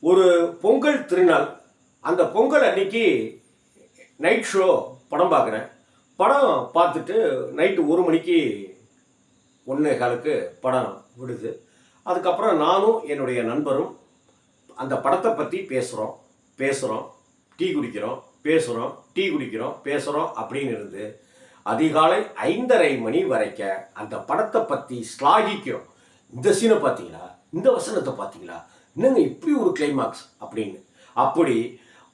ஒரு பொங்கல் திருநாள். அந்த பொங்கல் அன்னைக்கு நைட் ஷோ படம் பார்க்குறேன். படம் பார்த்துட்டு நைட்டு 1 மணிக்கு 1:15க்கு படம் விடுது. அதுக்கப்புறம் நானும் என்னுடைய நண்பரும் அந்த படத்தை பற்றி பேசுகிறோம், டீ குடிக்கிறோம், டீ குடிக்கிறோம், பேசுகிறோம் அப்படின்னு இருந்து அதிகாலை 5:30 மணி வரைக்க அந்த படத்தை பற்றி ஸ்லாகிக்கிறோம். இந்த சீனை பார்த்தீங்களா, இந்த வசனத்தை பார்த்தீங்களா, என்னங்க இப்படி ஒரு கிளைமாக்ஸ் அப்படின்னு. அப்படி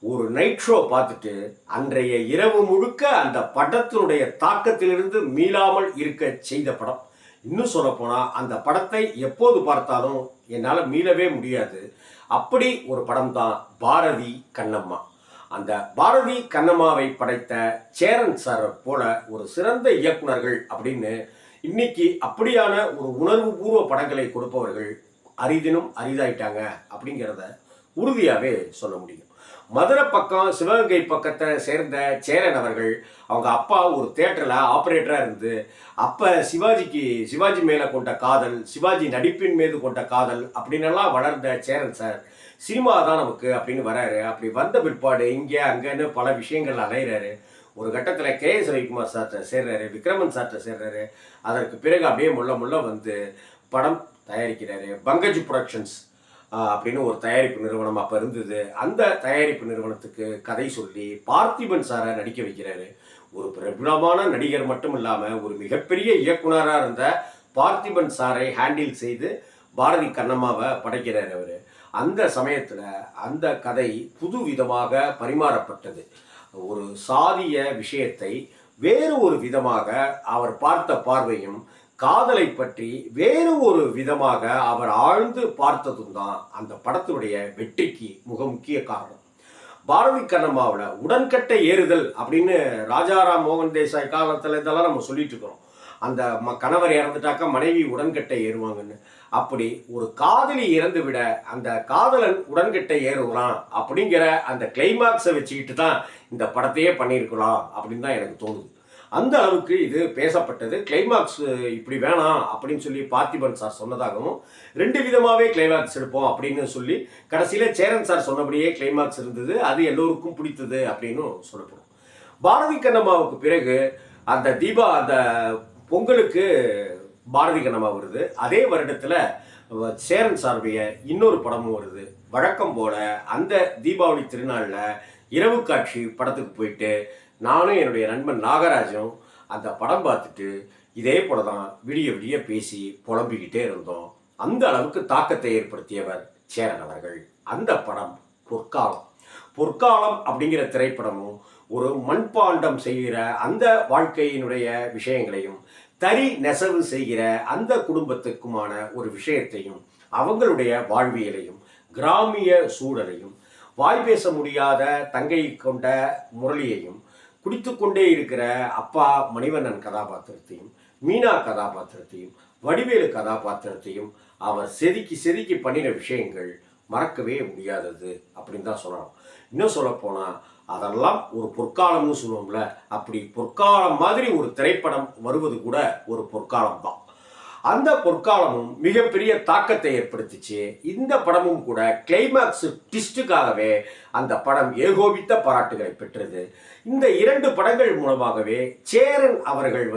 ஒரு நைட் ஷோ பார்த்துட்டு அன்றைய இரவு முழுக்க அந்த படத்தினுடைய தாக்கத்திலிருந்து மீளாமல் இருக்க செய்த படம். இன்னும் சொல்லப்போனால் அந்த படத்தை எப்போது பார்த்தாலும் என்னால் மீளவே முடியாது. அப்படி ஒரு படம் தான் பாரதி கண்ணம்மா. அந்த பாரதி கண்ணம்மாவை படைத்த சேரன் சார் போல ஒரு சிறந்த இயக்குனர்கள் அப்படின்னு இன்னைக்கு அப்படியான ஒரு உணர்வு பூர்வ படங்களை கொடுப்பவர்கள் அரிதினும் அரிதாயிட்டாங்க அப்படிங்கிறத உறுதியாகவே சொல்ல முடியும். மதுரை பக்கம் சிவகங்கை பக்கத்தை சேர்ந்த சேரன் அவர்கள், அவங்க அப்பா ஒரு தியேட்டரில் ஆப்ரேட்டராக இருந்து அப்போ சிவாஜி மேலே கொண்ட காதல், சிவாஜி நடிப்பின் மீது கொண்ட காதல் அப்படின்னெல்லாம் வளர்ந்த சேரன் சார் சினிமா தான் நமக்கு அப்படின்னு வராரு. அப்படி வந்த பிற்பாடு இங்கே அங்கேன்னு பல விஷயங்கள் அலைகிறாரு. ஒரு கட்டத்தில் கே.எஸ். ரவிக்குமார் சார்கிட்ட சேர்றாரு, விக்ரமன் சார்கிட்ட சேர்றாரு. அதற்கு பிறகு அப்படியே முள்ள வந்து படம் தயாரிக்கிறாரு. பங்கஜ் புரொடக்ஷன்ஸ் அப்படின்னு ஒரு தயாரிப்பு நிறுவனம் அப்போ இருந்தது. அந்த தயாரிப்பு நிறுவனத்துக்கு கதை சொல்லி பார்த்திபன் சாரை நடிக்க வைக்கிறாரு. ஒரு பிரபலமான நடிகர் மட்டும் இல்லாமல் ஒரு மிகப்பெரிய இயக்குனராக இருந்த பார்த்திபன் சாரை ஹேண்டில் செய்து பாரதி கண்ணம்மாவை படைக்கிறார் அவர். அந்த சமயத்தில் அந்த கதை புது விதமாக பரிமாறப்பட்டது. ஒரு சாதிய விஷயத்தை வேறு ஒரு விதமாக அவர் பார்த்த பார்வையும், காதலை பற்றி வேறு ஒரு விதமாக அவர் ஆழ்ந்து பார்த்ததும் தான் அந்த படத்தினுடைய வெற்றிக்கு முக்கிய காரணம். பாரதி கண்ணம்மாவில் உடன்கட்டை ஏறுதல் அப்படின்னு ராஜாராம் மோகன் தேசாய் காலத்தில் இதெல்லாம் நம்ம சொல்லிட்டு இருக்கிறோம். அந்த கணவர் இறந்துட்டாக்கா மனைவி உடன்கட்டை ஏறுவாங்கன்னு. அப்படி ஒரு காதலி இறந்து விட அந்த காதலன் உடன்கட்டை ஏறுகிறான் அப்படிங்கிற அந்த கிளைமாக்ஸை வச்சுக்கிட்டு தான் இந்த படத்தையே பண்ணியிருக்கலாம் அப்படின்னு தான் எனக்கு தோணுது. அந்த அளவுக்கு இது பேசப்பட்டது. கிளைமாக்ஸ் இப்படி வேணாம் அப்படின்னு சொல்லி பார்த்திபன் சார் சொன்னதாகவும், 2 விதமாகவே கிளைமாக்ஸ் எடுப்போம் அப்படின்னு சொல்லி கடைசியில் சேரன் சார் சொன்னபடியே கிளைமாக்ஸ் இருந்தது. அது எல்லோருக்கும் பிடித்தது அப்படின்னு சொல்லப்படும். பாரதி கண்ணம்மாவுக்கு பிறகு அந்த பொங்கலுக்கு பாரதி கண்ணம்மா வருது. அதே வருடத்தில் சேரன் சாருடைய இன்னொரு படமும் வருது. வழக்கம் போல அந்த தீபாவளி திருநாளில் இரவு காட்சி படத்துக்கு போயிட்டு நானும் என்னுடைய நண்பன் நாகராஜும் அந்த படம் பார்த்துட்டு இதே போல தான் விடிய பேசி புலம்பிக்கிட்டே இருந்தோம். அந்த அளவுக்கு தாக்கத்தை ஏற்படுத்தியவர் சேரன் அவர்கள். அந்த படம் பொற்காலம் அப்படிங்கிற திரைப்படமும் ஒரு மண்பாண்டம் செய்கிற அந்த வாழ்க்கையினுடைய விஷயங்களையும், தறி நெசவு செய்கிற அந்த குடும்பத்துக்குமான ஒரு விஷயத்தையும், அவங்களுடைய வாழ்வியலையும், கிராமிய சூழலையும், வாய் பேச முடியாத தங்கை கொண்ட முரளியையும், குடித்து கொண்டே இருக்கிற அப்பா மணிவண்ணன் கதாபாத்திரத்தையும், மீனா கதாபாத்திரத்தையும், வடிவேலு கதாபாத்திரத்தையும் அவர் செதுக்கி பண்ணின விஷயங்கள் மறக்கவே முடியாதது அப்படின்னு தான் சொல்லணும். இன்னும் சொல்லப்போனால் அதெல்லாம் ஒரு பொற்காலம்னு சொல்லுவோம்ல, அப்படி பொற்காலம் மாதிரி ஒரு திரைப்படம் வருவது கூட ஒரு பொற்காலம் தான். அந்த பொற்காலமும் மிகப்பெரிய தாக்கத்தை ஏற்படுத்திச்சு. இந்த படமும் கூட கிளைமாக்ஸ் ட்விஸ்டுக்காகவே அந்த படம் ஏகோபித்த பாராட்டுகளை பெற்றது. இந்த 2 படங்கள் மூலமாகவே சேரன் அவர்கள்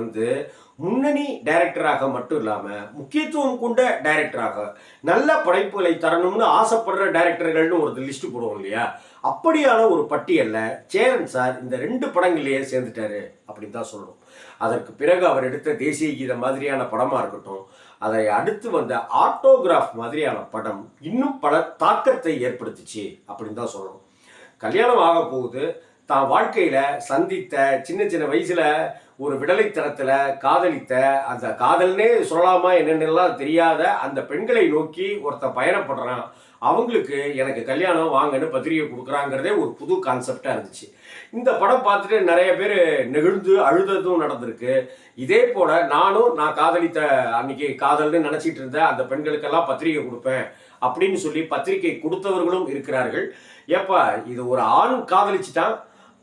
முன்னணி டைரக்டராக மட்டும் இல்லாமல் முக்கியத்துவம் கொண்ட டைரக்டராக, நல்ல படைப்புகளை தரணும்னு ஆசைப்படுற டைரக்டர்கள்னு ஒரு லிஸ்ட் போடுவோம் இல்லையா, அப்படியான ஒரு பட்டியலில் சேரன் சார் இந்த 2 படங்களையே சேர்ந்துட்டாரு அப்படின்னு தான் சொல்லணும். அதற்கு பிறகு அவர் எடுத்த தேசிய கீதம் மாதிரியான படமாக இருக்கட்டும், அதை அடுத்து வந்த ஆட்டோகிராஃப் மாதிரியான படம் இன்னும் பல தாக்கத்தை ஏற்படுத்துச்சு அப்படின்னு தான் சொல்லணும். கல்யாணம் ஆக போகுது, தான் வாழ்க்கையில் சந்தித்த சின்ன வயசில் ஒரு விடலைத்தனத்தில் காதலித்த, அந்த காதல்னே சொல்லலாமா என்னென்னலாம் தெரியாத அந்த பெண்களை நோக்கி ஒருத்தன் பயணப்படுறான். அவங்களுக்கு எனக்கு கல்யாணம் வாங்கன்னு பத்திரிகை கொடுக்குறாங்கிறதே ஒரு புது கான்செப்டாக இருந்துச்சு. இந்த படம் பார்த்துட்டு நிறைய பேர் நெகிழ்ந்து அழுததும் நடந்திருக்கு. இதே போல் நான் காதலித்த அன்னைக்கு காதல்னு நினச்சிட்டு இருந்தேன், அந்த பெண்களுக்கெல்லாம் பத்திரிகை கொடுப்பேன் அப்படின்னு சொல்லி பத்திரிகை கொடுத்தவர்களும் இருக்கிறார்கள். ஏப்பா, இது ஒரு ஆண் காதலிச்சுட்டான்,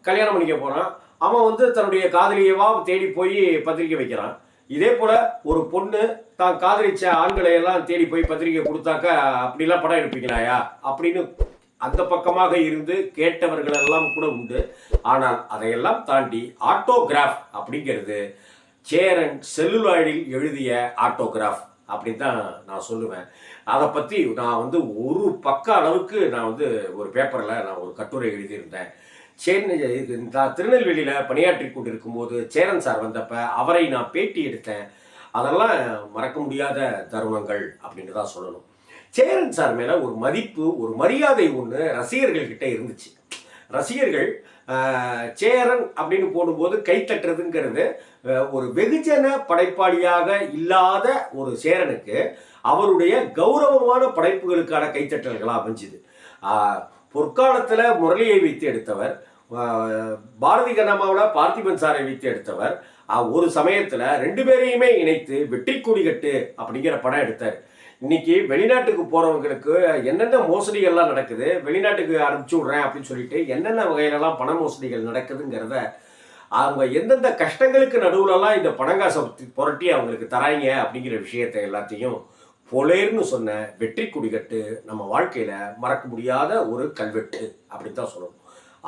கல்யாணம் பண்ணிக்க போகிறான், அவன் தன்னுடைய காதலியவா தேடி போய் பத்திரிக்கை வைக்கிறான். இதே போல் ஒரு பொண்ணு தான் காதலிச்ச ஆண்களை எல்லாம் தேடி போய் பத்திரிக்கை கொடுத்தாக்க அப்படிலாம் படம் எடுப்பீங்களாயா அப்படின்னு அந்த பக்கமாக இருந்து கேட்டவர்கள் எல்லாம் கூட உண்டு. ஆனால் அதையெல்லாம் தாண்டி ஆட்டோகிராஃப் அப்படிங்கிறது சேரன் செல்லுலாய்டில் எழுதிய ஆட்டோகிராஃப் அப்படின்னு தான் நான் சொல்லுவேன். அதை பற்றி நான் வந்து ஒரு பக்க அளவுக்கு நான் வந்து ஒரு பேப்பரில் நான் ஒரு கட்டுரை எழுதியிருந்தேன். நான் திருநெல்வேலியில் பணியாற்றி கொண்டு இருக்கும்போது சேரன் சார் வந்தப்போ அவரை நான் பேட்டி எடுத்தேன். அதெல்லாம் மறக்க முடியாத தருணங்கள் அப்படின்னு தான் சொல்லணும். சேரன் சார் மேலே ஒரு மதிப்பு, ஒரு மரியாதை ஒன்று ரசிகர்கள்கிட்ட இருந்துச்சு. ரசிகர்கள் சேரன் அப்படின்னு போடும்போது கைத்தட்டுறதுங்கிறது ஒரு வெகுஜன படைப்பாளியாக இல்லாத ஒரு சேரனுக்கு அவருடைய கௌரவமான படைப்புகளுக்கான கைத்தட்டல்களாக அமைஞ்சுது. பொற்காலத்தில் முரளியை வைத்து எடுத்தவர், பாரதி கண்ணம்மாவில் பார்த்திபன் சாரை வைத்து எடுத்தவர், ஒரு சமயத்தில் 2 பேரையுமே இணைத்து வெற்றி கொடி கட்டு அப்படிங்கிற படம் எடுத்தார். இன்னைக்கு வெளிநாட்டுக்கு போகிறவங்களுக்கு என்னென்ன மோசடிகள்லாம் நடக்குது, வெளிநாட்டுக்கு அனுப்பிச்சி விட்றேன் அப்படின்னு சொல்லிட்டு என்னென்ன வகையிலலாம் பண மோசடிகள் நடக்குதுங்கிறத அவங்க எந்தெந்த கஷ்டங்களுக்கு நடுவுலலாம் இந்த பணங்காசை புரட்டி அவங்களுக்கு தராங்க அப்படிங்கிற விஷயத்தை எல்லாத்தையும் பொலேர்னு சொன்ன வெற்றி கொடிகட்டு நம்ம வாழ்க்கையில் மறக்க முடியாத ஒரு கல்வெட்டு அப்படின்னு தான் சொல்லணும்.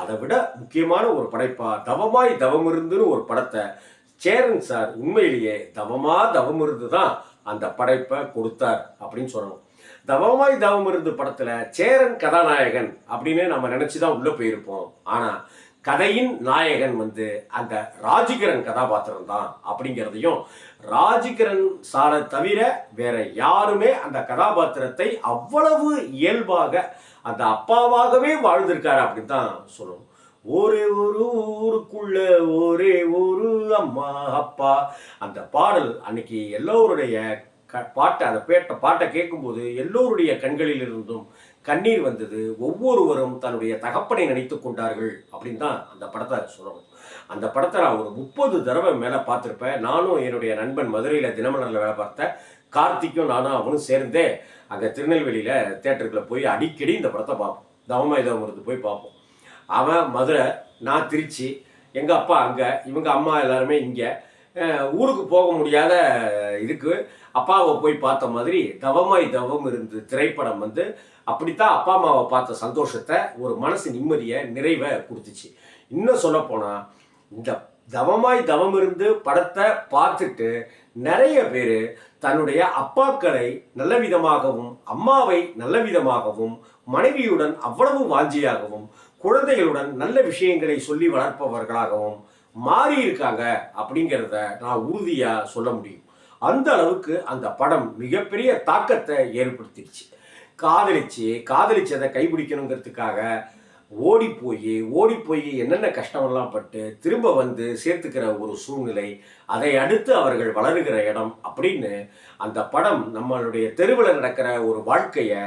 அதை விட முக்கியமான ஒரு படைப்பா தவமாய் தவமிருந்துன்னு ஒரு படத்தை சேரன் சார் உண்மையிலேயே தவமிருந்து தான் அந்த படைப்பை கொடுத்தார் அப்படின்னு சொல்லணும். தவமாய் தவமிருந்து படத்தில் சேரன் கதாநாயகன் அப்படின்னு நம்ம நினச்சி தான் உள்ளே போயிருப்போம். ஆனால் கதையின் நாயகன் வந்து அந்த ராஜிகரன் கதாபாத்திரம் தான் அப்படிங்கிறதையும், ராஜிகரன் சாரை தவிர வேற யாருமே அந்த கதாபாத்திரத்தை அவ்வளவு இயல்பாக அந்த அப்பாவாகவே வாழ்ந்திருக்காரு அப்படின்னு தான் சொல்லணும். ஒரே ஒரு ஊருக்குள்ள ஒரே ஒரு அம்மா அப்பா, அந்த பாடல் அன்னைக்கு எல்லோருடைய அந்த பாட்டை கேட்கும்போது எல்லோருடைய கண்களில் இருந்தும் கண்ணீர் வந்தது. ஒவ்வொருவரும் தன்னுடைய தகப்பனை நினைத்து கொண்டார்கள் அப்படின்னு தான் அந்த படத்தை சொல்லணும். அந்த படத்தை நான் ஒரு 30 தடவை மேலே பார்த்துருப்பேன். நானும் என்னுடைய நண்பன் மதுரையில் தினமலரில் வேலை பார்த்தேன் கார்த்திக்கும் நானும் அவனும் சேர்ந்தே அங்கே திருநெல்வேலியில் தேட்டருக்குள்ளே போய் அடிக்கடி இந்த படத்தை பார்ப்போம். தவமாய் தவமிருந்து போய் பார்ப்போம். அவன் மதுரை, நான் திருச்சி, எங்கள் அப்பா அங்கே, இவங்க அம்மா எல்லாருமே இங்கே. ஊருக்கு போக முடியாத இதுக்கு அப்பாவை போய் பார்த்த மாதிரி தவமாய் தவமிருந்து திரைப்படம் வந்து அப்படித்தான் அப்பா அம்மாவை பார்த்த சந்தோஷத்தை, ஒரு மனசு நிம்மதியை, நிறைவை கொடுத்துச்சு. இன்னும் சொல்லப்போனால் இந்த தவமாய் தவமிருந்து படத்தை பார்த்துட்டு நிறைய பேர் தன்னுடைய அப்பாக்களை நல்ல விதமாகவும் அம்மாவை நல்ல விதமாகவும் மனைவியுடன் அவ்வளவு வாஞ்சியாகவும் குழந்தைகளுடன் நல்ல விஷயங்களை சொல்லி வளர்ப்பவர்களாகவும் மாறி இருக்காங்க அப்படிங்கிறத நான் உறுதியாக சொல்ல முடியும். அந்த அளவுக்கு அந்த படம் மிகப்பெரிய தாக்கத்தை ஏற்படுத்திடுச்சு. காதலிச்சதை கைப்பிடிக்கணுங்கிறதுக்காக ஓடி போய் என்னென்ன கஷ்டமெல்லாம் பட்டு திரும்ப வந்து சேர்த்துக்கிற ஒரு சூழ்நிலை, அதை அடுத்து அவர்கள் வளருகிற இடம் அப்படின்னு அந்த படம் நம்மளுடைய தெருவில் நடக்கிற ஒரு வாழ்க்கையை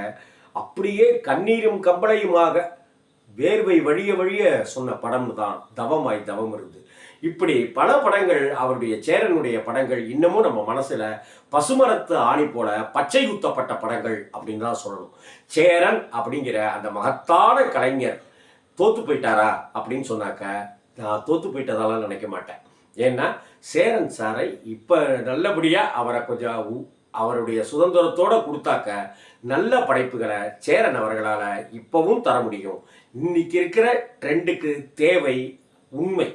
அப்படியே கண்ணீரும் கம்பளையுமாக வேர்வை வழிய சொன்ன படம் தான் தவமாய் தவமிருந்து. இப்படி பல படங்கள், அவருடைய சேரனுடைய படங்கள் இன்னமும் நம்ம மனசுல பசுமரத்து ஆணி போல பச்சை குத்தப்பட்ட படங்கள் அப்படின்னு தான் சொல்லணும். சேரன் அப்படிங்கிற அந்த மகத்தான கலைஞர் தோத்து போயிட்டாரா அப்படின்னு சொன்னாக்க நான் தோத்து போயிட்டதாலாம் நினைக்க மாட்டேன். ஏன்னா சேரன் சாரை இப்போ நல்லபடியாக அவரை கொஞ்சம் அவருடைய சுதந்திரத்தோடு கொடுத்தாக்க நல்ல படைப்புகளை சேரன் அவர்களால் இப்போவும் தர முடியும். இன்னைக்கு இருக்கிற ட்ரெண்டுக்கு தேவை உண்மை,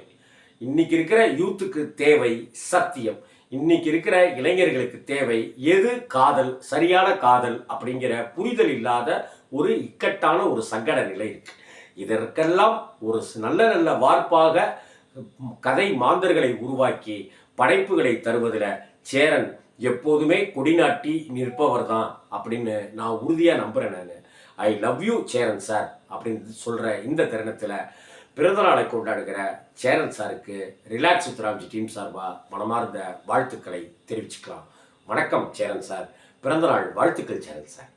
இன்னைக்கு இருக்கிற யூத்துக்கு தேவை சத்தியம், இன்னைக்கு இருக்கிற இளைஞர்களுக்கு தேவை எது காதல், சரியான காதல் அப்படிங்கிற புரிதல் இல்லாத ஒரு இக்கட்டான ஒரு சங்கட நிலை இருக்கு. இதற்கெல்லாம் ஒரு நல்ல வார்ப்பாக கதை மாந்தர்களை உருவாக்கி படைப்புகளை தருவதில் சேரன் எப்போதுமே கொடிநாட்டி நிற்பவர் தான் அப்படின்னு நான் உறுதியாக நம்புகிறேன். நான் I love you Cheran sir அப்படின்னு சொல்கிற இந்த தருணத்தில் பிறந்தநாளை கொண்டாடுகிற சேரன் சாருக்கு ரிலாக்ஸ் வித் ராம்ஜி டீம் சார்பாக மனமார்ந்த வாழ்த்துக்களை தெரிவிச்சுக்கலாம். வணக்கம் சேரன் சார், பிறந்தநாள் வாழ்த்துக்கள் சேரன் சார்.